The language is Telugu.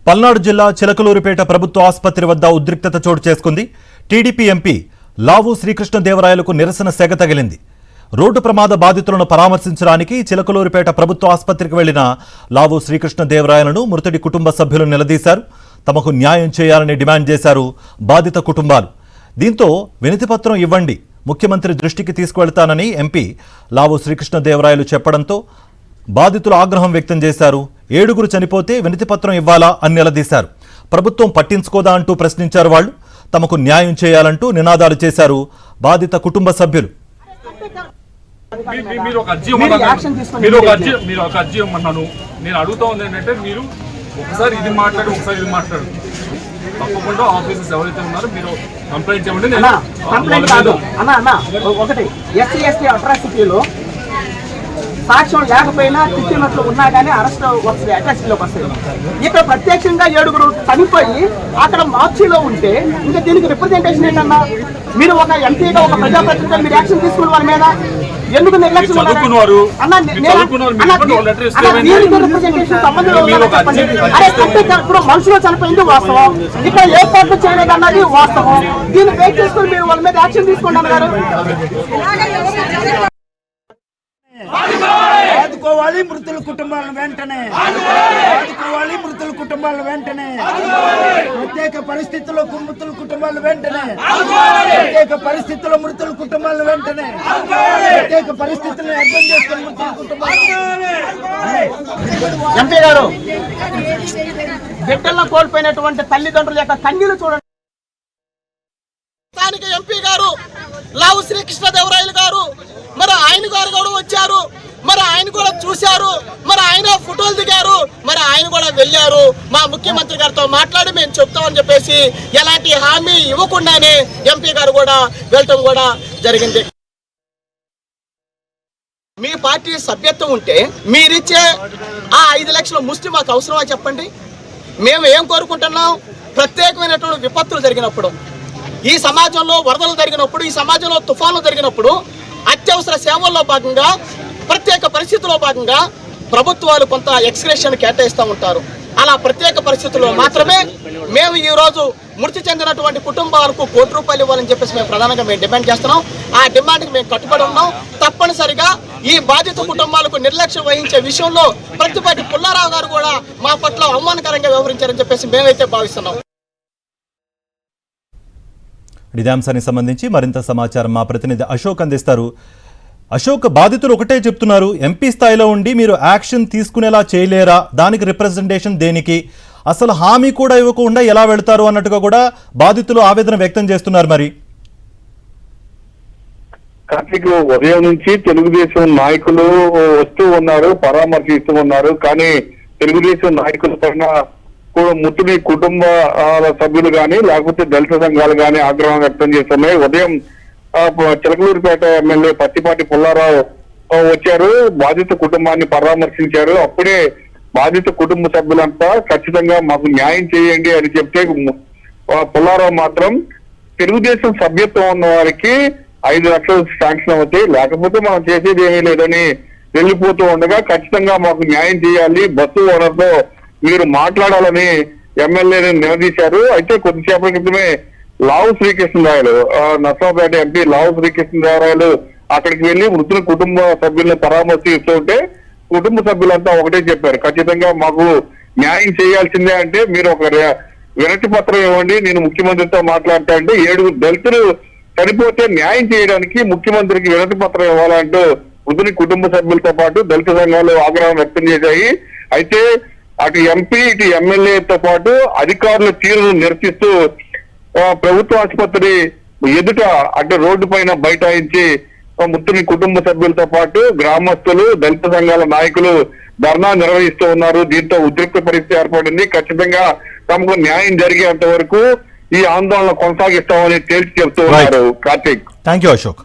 పల్నాడు జిల్లా చిలకలూరిపేట ప్రభుత్వ ఆసుపత్రి వద్ద ఉద్రిక్తత చోటు చేసుకుంది. టీడీపీ ఎంపీ లావు శ్రీకృష్ణదేవరాయలకు నిరసన సెగ తగిలింది. రోడ్డు ప్రమాద బాధితులను పరామర్శించడానికి చిలకలూరిపేట ప్రభుత్వ ఆసుపత్రికి వెళ్లిన లావు శ్రీకృష్ణదేవరాయలను మృతుడి కుటుంబ సభ్యులు నిలదీశారు. తమకు న్యాయం చేయాలని డిమాండ్ చేశారు బాధిత కుటుంబాలు. దీంతో వినతిపత్రం ఇవ్వండి, ముఖ్యమంత్రి దృష్టికి తీసుకువెళ్తానని ఎంపీ లావు శ్రీకృష్ణదేవరాయలు చెప్పడంతో బాధితులు ఆగ్రహం వ్యక్తం చేశారు. 7 చనిపోతే వినతిపత్రం ఇవ్వాలా అని నిలదీశారు. ప్రభుత్వం పట్టించుకోదా అంటూ ప్రశ్నించారు. వాళ్ళు తమకు న్యాయం చేయాలంటూ నినాదాలు చేశారు బాధిత కుటుంబ సభ్యులు. మీరు ఒక అర్జీ ఇవ్వమన్నాను. నేను అడుగుతా ఉంది ఏంటంటే, మీరు ఒకసారి ఇది మాట్లాడు, ఒకసారి ఇది మాట్లాడు. తప్పకుండా ఆఫీసర్స్ ఎవరైతే ఉన్నారో మీరు కంప్లైంట్ చేయండి. ఒకటి ఎస్సీ అట్రాసిటీలో సాక్ష్యం లేకపోయినా తిట్టినట్లు ఉన్నా కానీ అరెస్ట్ వస్తుంది, అటాచ్లోకి వస్తుంది. ఇక్కడ ప్రత్యక్షంగా 7 చనిపోయి అక్కడ మార్చిలో ఉంటే ఇంకా దీనికి రిప్రజెంటేషన్ ఏంటన్నా? మీరు ఒక ఎంపీగా, ఒక ప్రజాప్రతినిధిగా మీరు యాక్షన్ తీసుకున్న వారి మీద ఎందుకు నిర్లక్ష్యం? ఇప్పుడు మనుషులు చనిపోయింది వాస్తవం, ఇక్కడ ఏర్పాట్లు చేయలేదు అన్నది వాస్తవం. దీన్ని వెయిట్ చేసుకుని మీరు వాళ్ళ మీద యాక్షన్ తీసుకోండి అన్నారు. ఆదుకోవాలి మృతుల కుటుంబాలను వెంటనే, ఆదుకోవాలి మృతుల కుటుంబాలను వెంటనే, ప్రత్యేక పరిస్థితుల్లో మృతుల కుటుంబాలను వెంటనే, ప్రత్యేక పరిస్థితుల్లో మృతుల కుటుంబాలను వెంటనే, ప్రత్యేక పరిస్థితులను అర్థం చేసుకుని మృతుల కుటుంబాలు. ఎంపీ గారు, బిడ్డల్లో కోల్పోయినటువంటి తల్లిదండ్రుల యొక్క కన్నీళ్లు చూడండి. స్థానిక ఎంపీ గారు లావు శ్రీకృష్ణదేవరాయలు గారు, మరి ఆయన గారు కూడా వచ్చారు, మరి ఆయన కూడా చూశారు, మరి ఆయన ఫోటోలు దిగారు, మరి ఆయన కూడా వెళ్ళారు. మా ముఖ్యమంత్రి గారితో మాట్లాడి మేము చెప్తామని చెప్పేసి ఎలాంటి హామీ ఇవ్వకుండానే ఎంపీ గారు కూడా వెళ్ళటం కూడా జరిగింది. మీ పార్టీ సభ్యత్వం ఉంటే మీరిచ్చే ఆ 5 లక్షల ముష్టి మాకు అవసరమా చెప్పండి? మేము ఏం కోరుకుంటున్నాం? ప్రత్యేకమైనటువంటి విపత్తులు జరిగినప్పుడు, ఈ సమాజంలో వరదలు జరిగినప్పుడు, ఈ సమాజంలో తుఫాన్లు జరిగినప్పుడు, అత్యవసర సేవల్లో భాగంగా, ప్రత్యేక పరిస్థితుల్లో భాగంగా ప్రభుత్వాలు కొంత ఎక్స్గ్రేషన్ కేటాయిస్తూ ఉంటారు. అలా ప్రత్యేక పరిస్థితుల్లో మాత్రమే మేము ఈరోజు మృతి చెందినటువంటి కుటుంబాలకు ₹1 కోటి ఇవ్వాలని చెప్పేసి మేము ప్రధానంగా డిమాండ్ చేస్తున్నాం. ఆ డిమాండ్కి మేము కట్టుబడి ఉన్నాం. తప్పనిసరిగా ఈ బాధిత కుటుంబాలకు నిర్లక్ష్యం వహించే విషయంలో ప్రతిపాటి పుల్లారావు గారు కూడా మా పట్ల అవమానకరంగా వ్యవహరించారని చెప్పేసి మేమైతే భావిస్తున్నాం. ఇదే అంశానికి సంబంధించి మరింత సమాచారం మా ప్రతినిధి అశోక్ అందిస్తారు. అశోక్, బాధితులు ఒకటే చెప్తున్నారు, ఎంపీ స్థాయిలో ఉండి మీరు యాక్షన్ తీసుకునేలా చేయలేరా? దానికి రిప్రజెంటేషన్ దేనికి? అసలు హామీ కూడా ఇవ్వకుండా ఎలా వెళ్తారు అన్నట్టుగా కూడా బాధితులు ఆవేదన వ్యక్తం చేస్తున్నారు. మరి కార్తీక్, ఉదయం నుంచి తెలుగుదేశం నాయకులు వస్తూ ఉన్నారు, పరామర్శిస్తూ ఉన్నారు. కానీ తెలుగుదేశం నాయకుల పైన మృతుడి కుటుంబ సభ్యులు కానీ లేకపోతే దళిత సంఘాలు కానీ ఆగ్రహం వ్యక్తం చేస్తున్నాయి. ఉదయం చిలకలూరిపేట ఎమ్మెల్యే పత్తిపాటి పుల్లారావు వచ్చారు, బాధిత కుటుంబాన్ని పరామర్శించారు. అప్పుడే బాధిత కుటుంబ సభ్యులంతా ఖచ్చితంగా మాకు న్యాయం చేయండి అని చెప్తే పుల్లారావు మాత్రం తెలుగుదేశం సభ్యత్వం ఉన్న వారికి 5 లక్షలు శాంక్షన్ అవుతాయి, లేకపోతే మనం చేసేది ఏమీ లేదని వెళ్ళిపోతూ ఉండగా ఖచ్చితంగా మాకు న్యాయం చేయాలి, బస్సు ఓనర్తో మీరు మాట్లాడాలని ఎమ్మెల్యేని నిలదీశారు. అయితే కొద్దిసేపటి క్రితమే లావు శ్రీకృష్ణదేవరాయలు, నర్సరావుపేట ఎంపీ లావు శ్రీకృష్ణదేవరాయలు అక్కడికి వెళ్లి మృతుల కుటుంబ సభ్యులను పరామర్శిస్తూ ఉంటే కుటుంబ సభ్యులంతా ఒకటే చెప్పారు, ఖచ్చితంగా మాకు న్యాయం చేయాల్సిందే. అంటే మీరు ఒక వినతి పత్రం ఇవ్వండి, నేను ముఖ్యమంత్రితో మాట్లాడతా అంటే 7 దళితులు చనిపోతే న్యాయం చేయడానికి ముఖ్యమంత్రికి వినతి పత్రం ఇవ్వాలంటూ మృతుని కుటుంబ సభ్యులతో పాటు దళిత సంఘాలు ఆగ్రహం వ్యక్తం చేశాయి. అయితే అటు ఎంపీ ఇటు ఎమ్మెల్యేతో పాటు అధికారుల తీరును నిరసిస్తూ ప్రభుత్వ ఆసుపత్రి ఎదుట అంటే రోడ్డు పైన బైఠాయించి మృతుని కుటుంబ సభ్యులతో పాటు గ్రామస్తులు, దళిత సంఘాల నాయకులు ధర్నా నిర్వహిస్తూ ఉన్నారు. దీంతో ఉద్రిక్త పరిస్థితి ఏర్పడింది. ఖచ్చితంగా తమకు న్యాయం జరిగేంత వరకు ఈ ఆందోళన కొనసాగిస్తామని తేల్చి చెబుతూ ఉన్నారు. Karthik, thank you Ashok.